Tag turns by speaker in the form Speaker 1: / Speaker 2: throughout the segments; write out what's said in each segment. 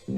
Speaker 1: Fala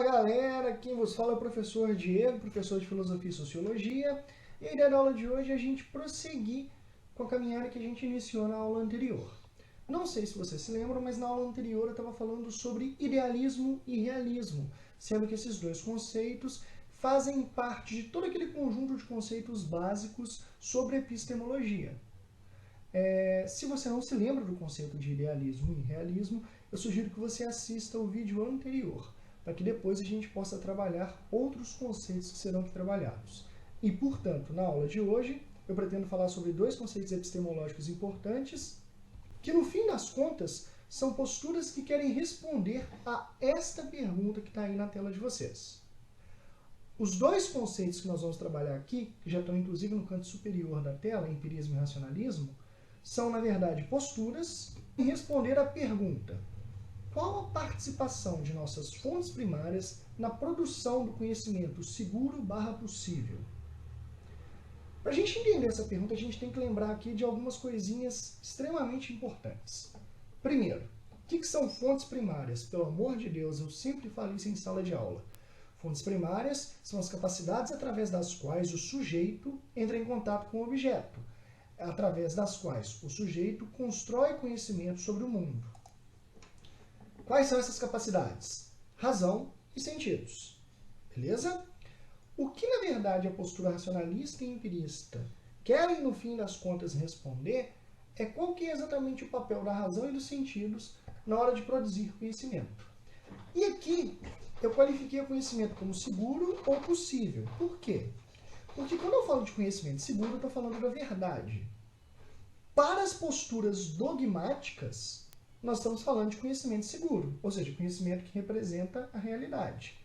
Speaker 1: galera, quem vos fala é o professor Diego, professor de Filosofia e Sociologia, e a ideia da aula de hoje é a gente prosseguir com a caminhada que a gente iniciou na aula anterior. Não sei se vocês se lembram, mas na aula anterior eu estava falando sobre idealismo e realismo, sendo que esses dois conceitos fazem parte de todo aquele conjunto de conceitos básicos sobre epistemologia. Se você não se lembra do conceito de idealismo e realismo, eu sugiro que você assista o vídeo anterior, para que depois a gente possa trabalhar outros conceitos que serão aqui trabalhados. E, portanto, na aula de hoje, eu pretendo falar sobre dois conceitos epistemológicos importantes, que no fim das contas, são posturas que querem responder a esta pergunta que está aí na tela de vocês. Os dois conceitos que nós vamos trabalhar aqui, que já estão inclusive no canto superior da tela, empirismo e racionalismo, são, na verdade, posturas em responder à pergunta: qual a participação de nossas fontes primárias na produção do conhecimento seguro/possível? Para a gente entender essa pergunta, a gente tem que lembrar aqui de algumas coisinhas extremamente importantes. Primeiro, o que são fontes primárias? Pelo amor de Deus, eu sempre falo isso em sala de aula. Fontes primárias são as capacidades através das quais o sujeito entra em contato com o objeto, através das quais o sujeito constrói conhecimento sobre o mundo. Quais são essas capacidades? Razão e sentidos. Beleza? O que, na verdade, a postura racionalista e empirista querem, no fim das contas, responder é qual que é exatamente o papel da razão e dos sentidos na hora de produzir conhecimento. E aqui, eu qualifiquei o conhecimento como seguro ou possível. Por quê? Porque quando eu falo de conhecimento seguro, eu estou falando da verdade. Para as posturas dogmáticas, nós estamos falando de conhecimento seguro, ou seja, conhecimento que representa a realidade.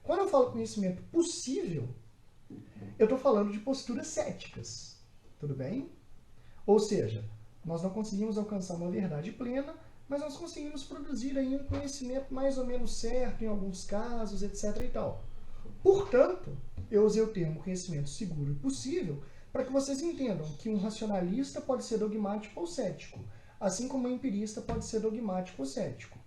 Speaker 1: Quando eu falo conhecimento possível, eu estou falando de posturas céticas, tudo bem? Ou seja, nós não conseguimos alcançar uma verdade plena, mas nós conseguimos produzir aí um conhecimento mais ou menos certo em alguns casos, etc. e tal. Portanto, eu usei o termo conhecimento seguro e possível para que vocês entendam que um racionalista pode ser dogmático ou cético, assim como um empirista pode ser dogmático ou cético.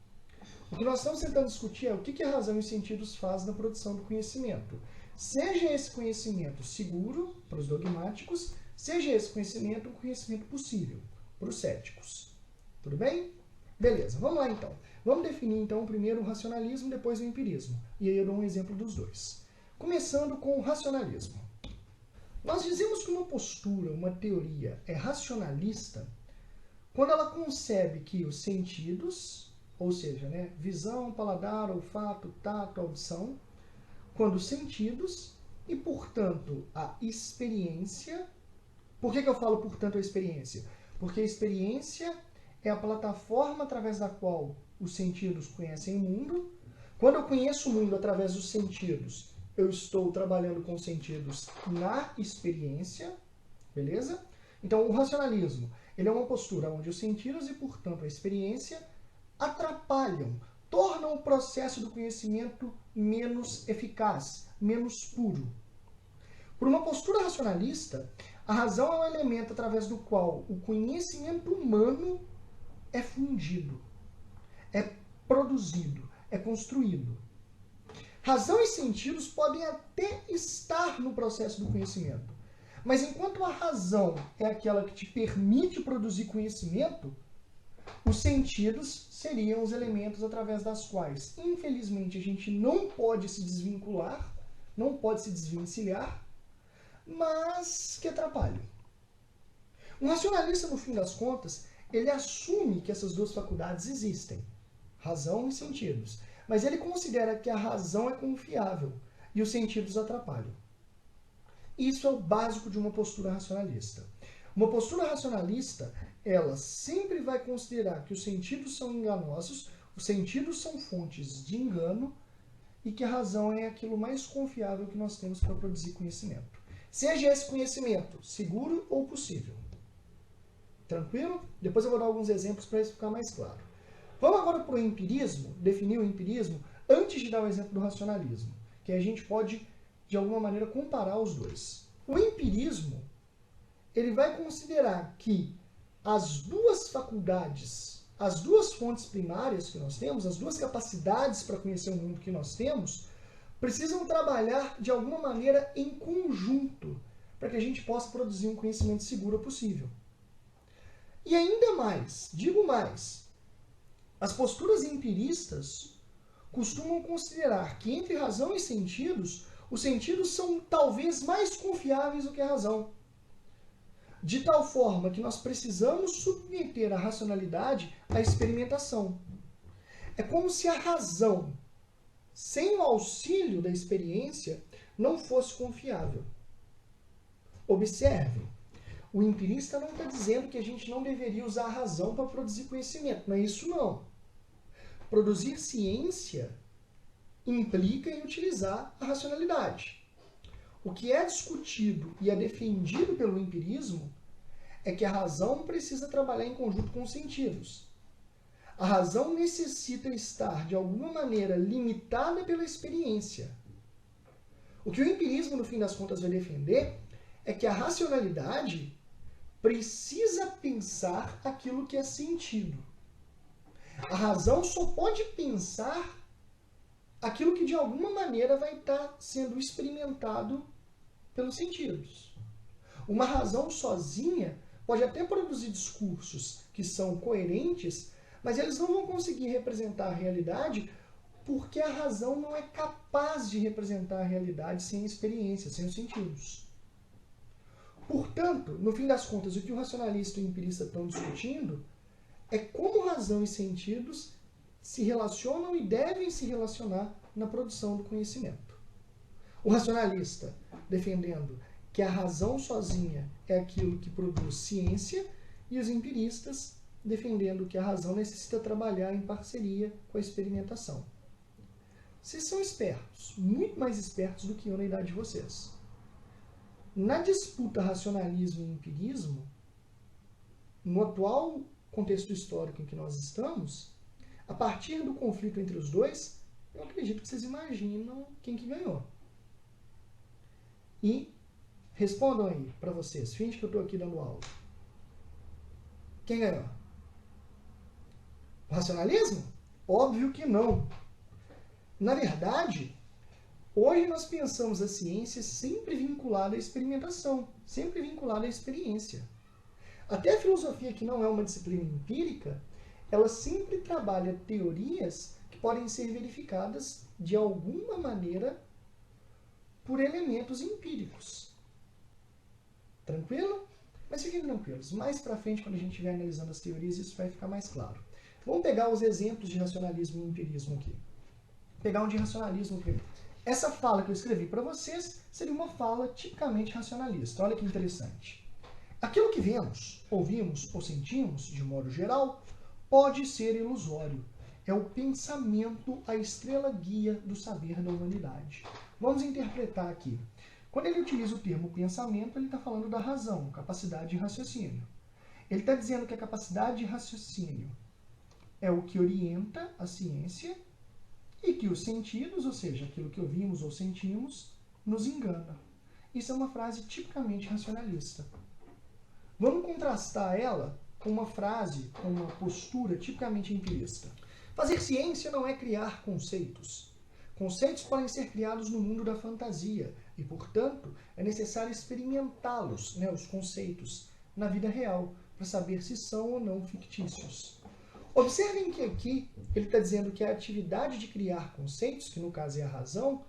Speaker 1: O que nós estamos tentando discutir é o que a razão e os sentidos fazem na produção do conhecimento. Seja esse conhecimento seguro para os dogmáticos, seja esse conhecimento um conhecimento possível para os céticos. Tudo bem? Beleza, vamos lá então. Vamos definir então primeiro o racionalismo, depois o empirismo. E aí eu dou um exemplo dos dois. Começando com o racionalismo. Nós dizemos que uma postura, uma teoria é racionalista quando ela concebe que os sentidos, ou seja, visão, paladar, olfato, tato, audição, quando os sentidos e, portanto, a experiência. Por que eu falo, portanto, a experiência? Porque a experiência é a plataforma através da qual os sentidos conhecem o mundo. Quando eu conheço o mundo através dos sentidos, eu estou trabalhando com os sentidos na experiência, beleza? Então, o racionalismo, ele é uma postura onde os sentidos e, portanto, a experiência atrapalham, tornam o processo do conhecimento menos eficaz, menos puro. Por uma postura racionalista, a razão é um elemento através do qual o conhecimento humano é fundido, é produzido, é construído. Razão e sentidos podem até estar no processo do conhecimento, mas enquanto a razão é aquela que te permite produzir conhecimento, os sentidos seriam os elementos através das quais, infelizmente, a gente não pode se desvincular, não pode se desvencilhar, mas que atrapalham. Um racionalista, no fim das contas, ele assume que essas duas faculdades existem, razão e sentidos, mas ele considera que a razão é confiável e os sentidos atrapalham. Isso é o básico de uma postura racionalista. Uma postura racionalista, ela sempre vai considerar que os sentidos são enganosos, os sentidos são fontes de engano e que a razão é aquilo mais confiável que nós temos para produzir conhecimento. Seja esse conhecimento seguro ou possível. Tranquilo? Depois eu vou dar alguns exemplos para isso ficar mais claro. Vamos agora para o empirismo, definir o empirismo, antes de dar o exemplo do racionalismo, que a gente pode de alguma maneira, comparar os dois. O empirismo, ele vai considerar que as duas faculdades, as duas fontes primárias que nós temos, as duas capacidades para conhecer o mundo que nós temos, precisam trabalhar de alguma maneira em conjunto para que a gente possa produzir um conhecimento seguro possível. E ainda mais, digo mais, as posturas empiristas costumam considerar que entre razão e sentidos, os sentidos são talvez mais confiáveis do que a razão. De tal forma que nós precisamos submeter a racionalidade à experimentação. É como se a razão, sem o auxílio da experiência, não fosse confiável. Observe, o empirista não está dizendo que a gente não deveria usar a razão para produzir conhecimento. Não é isso, não. Produzir ciência implica em utilizar a racionalidade. O que é discutido e é defendido pelo empirismo é que a razão precisa trabalhar em conjunto com os sentidos. A razão necessita estar, de alguma maneira, limitada pela experiência. O que o empirismo, no fim das contas, vai defender é que a racionalidade precisa pensar aquilo que é sentido. A razão só pode pensar aquilo que, de alguma maneira, vai estar sendo experimentado pelos sentidos. Uma razão sozinha pode até produzir discursos que são coerentes, mas eles não vão conseguir representar a realidade porque a razão não é capaz de representar a realidade sem a experiência, sem os sentidos. Portanto, no fim das contas, o que o racionalista e o empirista estão discutindo é como razão e sentidos se relacionam e devem se relacionar na produção do conhecimento. O racionalista defendendo que a razão sozinha é aquilo que produz ciência, e os empiristas defendendo que a razão necessita trabalhar em parceria com a experimentação. Vocês são espertos, muito mais espertos do que eu na idade de vocês. Na disputa racionalismo e empirismo, no atual contexto histórico em que nós estamos, a partir do conflito entre os dois, eu acredito que vocês imaginam quem que ganhou. E respondam aí para vocês, finge que eu estou aqui dando aula. Quem ganhou? O racionalismo? Óbvio que não. Na verdade, hoje nós pensamos a ciência sempre vinculada à experimentação, sempre vinculada à experiência. Até a filosofia, que não é uma disciplina empírica, ela sempre trabalha teorias que podem ser verificadas de alguma maneira por elementos empíricos. Tranquilo? Mas fiquem tranquilos. Mais para frente, quando a gente estiver analisando as teorias, isso vai ficar mais claro. Vamos pegar os exemplos de racionalismo e empirismo aqui. Vou pegar um de racionalismo primeiro. Essa fala que eu escrevi para vocês seria uma fala tipicamente racionalista. Olha que interessante. Aquilo que vemos, ouvimos ou sentimos, de modo geral, pode ser ilusório. É o pensamento a estrela guia do saber da humanidade. Vamos interpretar aqui. Quando ele utiliza o termo pensamento, ele está falando da razão, capacidade de raciocínio. Ele está dizendo que a capacidade de raciocínio é o que orienta a ciência e que os sentidos, ou seja, aquilo que ouvimos ou sentimos, nos engana. Isso é uma frase tipicamente racionalista. Vamos contrastar ela com uma frase, com uma postura tipicamente empirista. Fazer ciência não é criar conceitos. Conceitos podem ser criados no mundo da fantasia e, portanto, é necessário experimentá-los, os conceitos, na vida real, para saber se são ou não fictícios. Observem que aqui ele está dizendo que a atividade de criar conceitos, que no caso é a razão,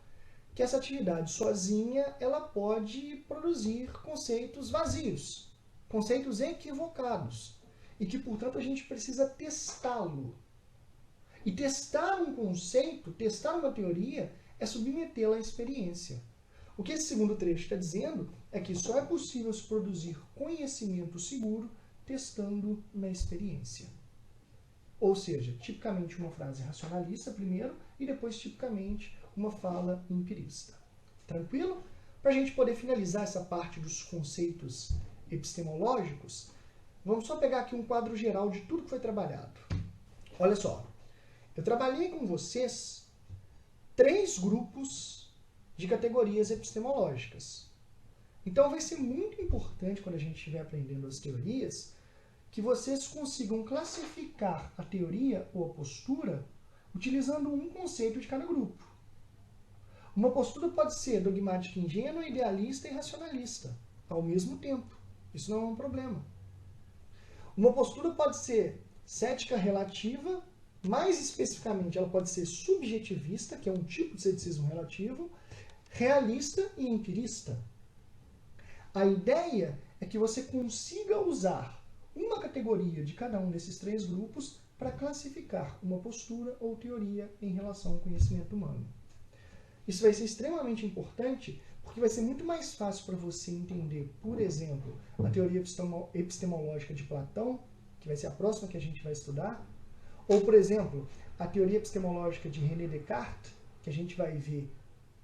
Speaker 1: que essa atividade sozinha ela pode produzir conceitos vazios, conceitos equivocados, e que, portanto, a gente precisa testá-lo. E testar um conceito, testar uma teoria, é submetê-la à experiência. O que esse segundo trecho está dizendo é que só é possível se produzir conhecimento seguro testando na experiência. Ou seja, tipicamente uma frase racionalista primeiro e depois tipicamente uma fala empirista. Tranquilo? Para a gente poder finalizar essa parte dos conceitos epistemológicos, vamos só pegar aqui um quadro geral de tudo que foi trabalhado. Olha só, eu trabalhei com vocês 3 grupos de categorias epistemológicas. Então vai ser muito importante, quando a gente estiver aprendendo as teorias, que vocês consigam classificar a teoria ou a postura utilizando um conceito de cada grupo. Uma postura pode ser dogmática ingênua, idealista e racionalista, ao mesmo tempo. Isso não é um problema. Uma postura pode ser cética relativa, mais especificamente ela pode ser subjetivista, que é um tipo de ceticismo relativo, realista e empirista. A ideia é que você consiga usar uma categoria de cada um desses três grupos para classificar uma postura ou teoria em relação ao conhecimento humano. Isso vai ser extremamente importante porque vai ser muito mais fácil para você entender, por exemplo, a teoria epistemológica de Platão, que vai ser a próxima que a gente vai estudar, ou, por exemplo, a teoria epistemológica de René Descartes, que a gente vai ver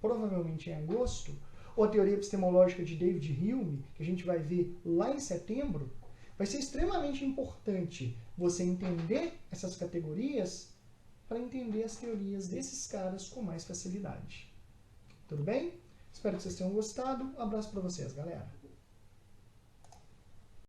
Speaker 1: provavelmente em agosto, ou a teoria epistemológica de David Hume, que a gente vai ver lá em setembro. Vai ser extremamente importante você entender essas categorias para entender as teorias desses caras com mais facilidade. Tudo bem? Espero que vocês tenham gostado. Um abraço para vocês, galera.